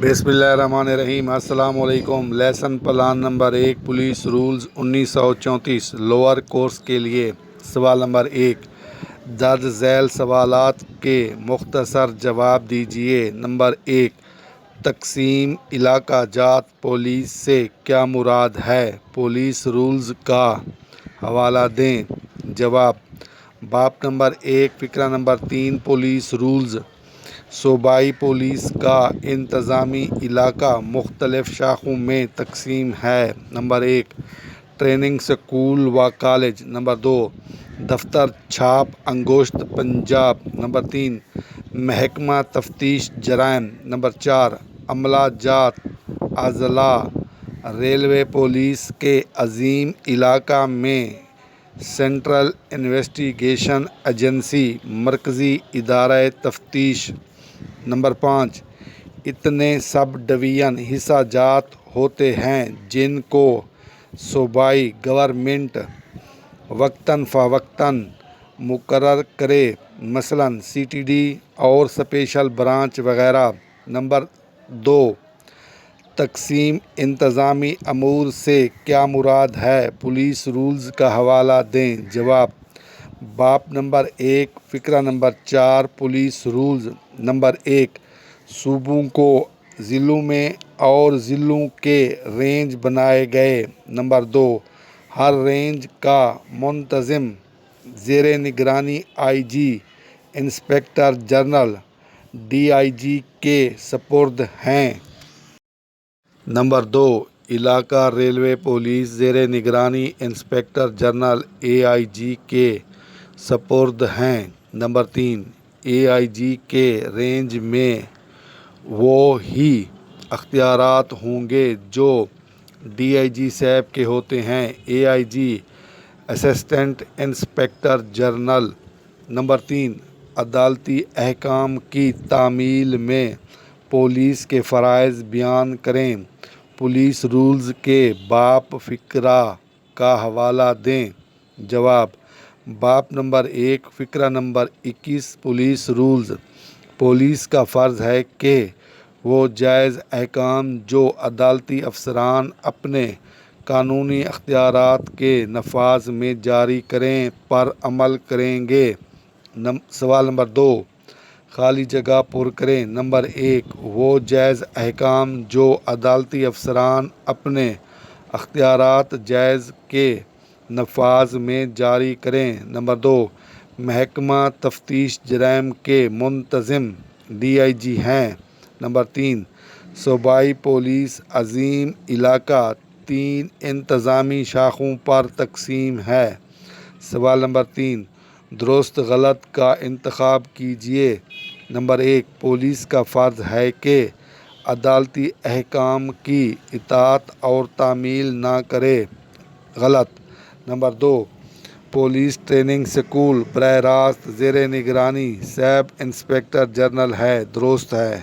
بسم اللہ الرحمن الرحیم۔ السلام علیکم۔ Lesson plan number 1 police rules 1934 lower course کے لیے۔ سوال نمبر 1، درج ذیل سوالات کے مختصر جواب دیجیے۔ نمبر 1، تقسیم علاقہ جات پولیس سے کیا مراد ہے؟ پولیس رولز کا حوالہ دیں۔ جواب: باب نمبر 1 فقرہ نمبر 3 پولیس رولز۔ صوبائی پولیس کا انتظامی علاقہ مختلف شاخوں میں تقسیم ہے۔ نمبر 1، ٹریننگ سکول و کالج۔ نمبر 2، دفتر چھاپ انگوشت پنجاب۔ نمبر 3، محکمہ تفتیش جرائم۔ نمبر 4، عملہ جات اضلاع۔ ریلوے پولیس کے عظیم علاقہ میں سینٹرل انویسٹیگیشن ایجنسی، مرکزی ادارہ تفتیش۔ نمبر 5، اتنے سب ڈویژن حصہ جات ہوتے ہیں جن کو صوبائی گورنمنٹ وقتاً فوقتاً مقرر کرے، مثلاً سی ٹی ڈی اور اسپیشل برانچ وغیرہ۔ نمبر 2، تقسیم انتظامی امور سے کیا مراد ہے؟ پولیس رولز کا حوالہ دیں۔ جواب: باب نمبر 1 فقرہ نمبر 4 پولیس رولز۔ نمبر 1، صوبوں کو ضلعوں میں اور ضلعوں کے رینج بنائے گئے۔ نمبر 2، ہر رینج کا منتظم زیر نگرانی آئی جی، انسپکٹر جنرل، ڈی آئی جی کے سپرد ہیں۔ نمبر 2، علاقہ ریلوے پولیس زیر نگرانی انسپکٹر جنرل اے آئی جی کے سپرد ہیں۔ نمبر 3، اے آئی جی کے رینج میں وہی اختیارات ہوں گے جو ڈی آئی جی صاحب کے ہوتے ہیں۔ اے آئی جی اسسٹنٹ انسپکٹر جنرل۔ نمبر 3، عدالتی احکام کی تعمیل میں پولیس کے فرائض بیان کریں۔ پولیس رولز کے باب فقرہ کا حوالہ دیں۔ جواب: باب نمبر 1 فقرہ نمبر 21 پولیس رولز۔ پولیس کا فرض ہے کہ وہ جائز احکام جو عدالتی افسران اپنے قانونی اختیارات کے نفاذ میں جاری کریں پر عمل کریں گے۔ سوال نمبر 2، خالی جگہ پر کریں۔ نمبر 1، وہ جائز احکام جو عدالتی افسران اپنے اختیارات جائز کے نفاذ میں جاری کریں۔ نمبر 2، محکمہ تفتیش جرائم کے منتظم ڈی آئی جی ہیں۔ نمبر 3، صوبائی پولیس عظیم علاقہ 3 انتظامی شاخوں پر تقسیم ہے۔ سوال نمبر 3، درست غلط کا انتخاب کیجیے۔ نمبر 1، پولیس کا فرض ہے کہ عدالتی احکام کی اطاعت اور تعمیل نہ کرے۔ غلط۔ نمبر 2، پولیس ٹریننگ سکول براہ راست زیر نگرانی سب انسپکٹر جنرل ہے۔ درست ہے۔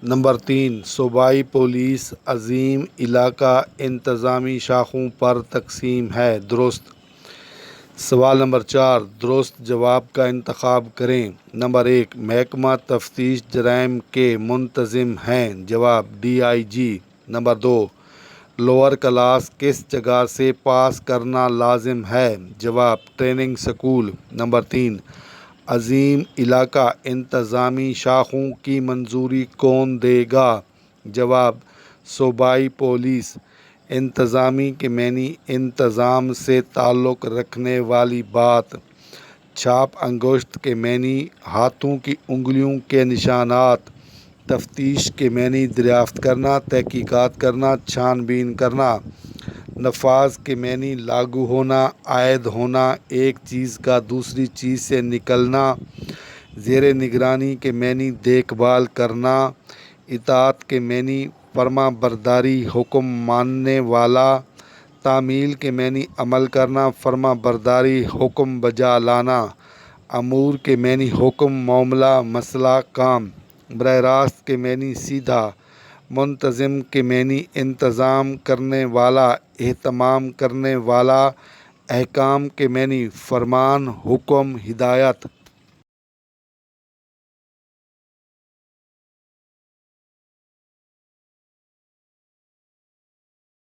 نمبر 3، صوبائی پولیس عظیم علاقہ انتظامی شاخوں پر تقسیم ہے۔ درست۔ سوال نمبر 4، درست جواب کا انتخاب کریں۔ نمبر 1، محکمہ تفتیش جرائم کے منتظم ہیں۔ جواب: D I G. Number 2، lower class کس جگہ سے پاس کرنا لازم ہے؟ جواب: ٹریننگ سکول۔ نمبر 3، عظیم علاقہ انتظامی شاخوں کی منظوری کون دے گا؟ جواب: صوبائی پولیس۔ انتظامی کے معنی انتظام سے تعلق رکھنے والی بات۔ چھاپ انگشت کے معنی ہاتھوں کی انگلیوں کے نشانات۔ تفتیش کے معنی دریافت کرنا، تحقیقات کرنا، چھان بین کرنا۔ نفاذ کے معنی لاگو ہونا، عائد ہونا، ایک چیز کا دوسری چیز سے نکلنا۔ زیر نگرانی کے معنی دیکھ بھال کرنا۔ اطاعت کے معنی فرما برداری، حکم ماننے والا۔ تعمیل کے معنی عمل کرنا، فرما برداری، حکم بجا لانا۔ امور کے معنی حکم، معاملہ، مسئلہ، کام۔ براہ راست کے معنی سیدھا۔ منتظم کے معنی انتظام کرنے والا، اہتمام کرنے والا۔ احکام کے معنی فرمان، حکم، ہدایت۔